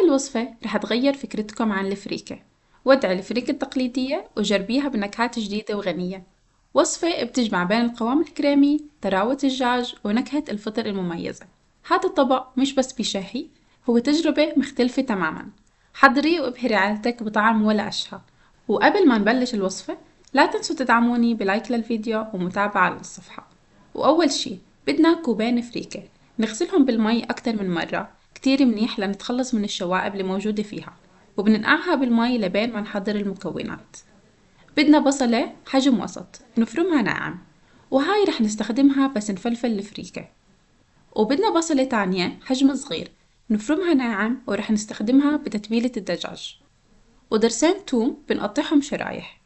الوصفة رح تغير فكرتكم عن الفريكة. ودعي الفريكة التقليدية وجربيها بنكهات جديدة وغنية. وصفة بتجمع بين القوام الكريمي، طراوة الدجاج، ونكهة الفطر المميزة. هذا الطبق مش بس بيشهي، هو تجربة مختلفة تماما. حضريه وابهري عيلتك بطعم ولا أشهى. وقبل ما نبلش الوصفة، لا تنسوا تدعموني بلايك للفيديو ومتابعة للصفحة. وأول شي بدنا كوبين فريكة، نغسلهم بالمي أكتر من مرة كتير منيح لنتخلص من الشوائب اللي موجودة فيها، وبننقعها بالمي لبين ما نحضر المكونات. بدنا بصلة حجم وسط نفرمها ناعم، وهاي رح نستخدمها بس نفلفل الفريكة. وبدنا بصلة تانية حجم صغير نفرمها ناعم ورح نستخدمها بتتبيلة الدجاج. ودرسين توم بنقطعهم شرايح.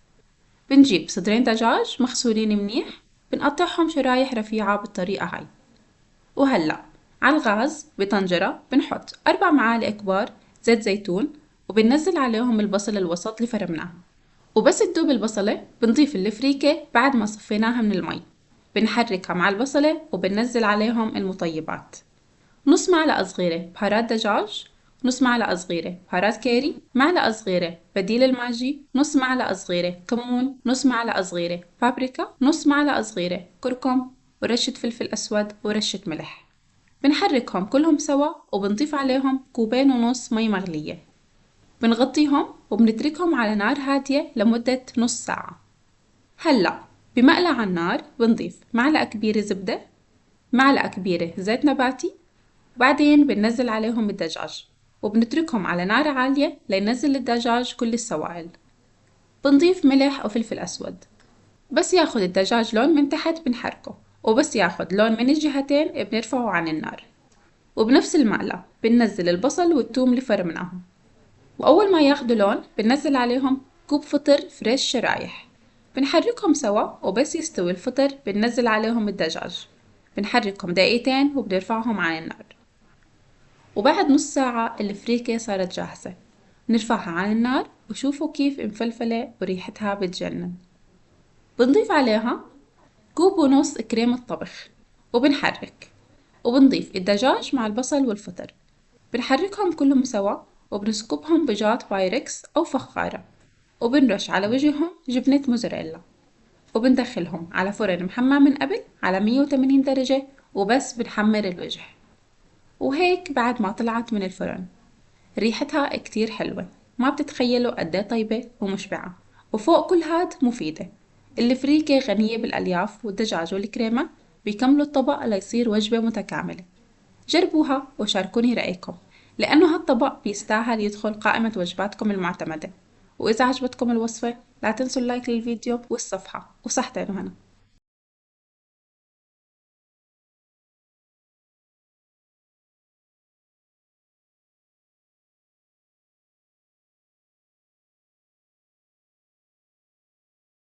بنجيب صدرين دجاج مغسولين منيح، بنقطعهم شرايح رفيعة بالطريقة هاي. وهلأ على الغاز بطنجرة بنحط 4 معالق كبار زيت زيتون، وبننزل عليهم البصل الوسط اللي فرمناه. وبس تدوب البصلة بنضيف الفريكة بعد ما صفيناها من المي، بنحركها مع البصلة وبننزل عليهم المطيبات: نص معلقة صغيرة بهارات دجاج، نص معلقة صغيرة بهارات كاري، معلقة صغيرة بديل الماجي، نص معلقة صغيرة كمون، نص معلقة صغيرة بابريكا، نص معلقة صغيرة كركم، ورشة فلفل أسود، ورشة ملح. بنحركهم كلهم سوا وبنضيف عليهم 2.5 كوب مي مغلية. بنغطيهم وبنتركهم على نار هادية لمدة نص ساعة. هلأ بمقلى على النار بنضيف معلقة كبيرة زبدة، معلقة كبيرة زيت نباتي، وبعدين بننزل عليهم الدجاج وبنتركهم على نار عالية لينزل الدجاج كل السوائل. بنضيف ملح وفلفل أسود. بس ياخد الدجاج لون من تحت بنحركه، وبس ياخد لون من الجهتين بنرفعه عن النار. وبنفس المقلى بننزل البصل والثوم اللي فرمناهم، وأول ما ياخدوا لون بننزل عليهم كوب فطر فريش شرايح. بنحركهم سوا، وبس يستوي الفطر بننزل عليهم الدجاج، بنحركهم دقيقتين وبنرفعهم عن النار. وبعد نص ساعة الفريكة صارت جاهزة. نرفعها عن النار وشوفوا كيف مفلفلة وريحتها بتجنن. بنضيف عليها 1.5 كوب كريمة طبخ، وبنحرك، وبنضيف الدجاج مع البصل والفطر. بنحركهم كلهم سوا وبنسكبهم بجاط بايركس أو فخارة، وبنرش على وجههم جبنة موزاريلا، وبندخلهم على فرن محمى من قبل على 180 درجة، وبس بنحمر الوجه. وهيك بعد ما طلعت من الفرن ريحتها كتير حلوة، ما بتتخيلوا قديه طيبة ومشبعة، وفوق كل هاد مفيدة. الفريكة غنية بالألياف والدجاج والكريمة بيكملوا الطبق ليصير وجبة متكاملة. جربوها وشاركوني رأيكم، لأنه هالطبق بيستاهل يدخل قائمة وجباتكم المعتمدة. وإذا عجبتكم الوصفة لا تنسوا اللايك للفيديو والصفحة، وصحتين وهنا.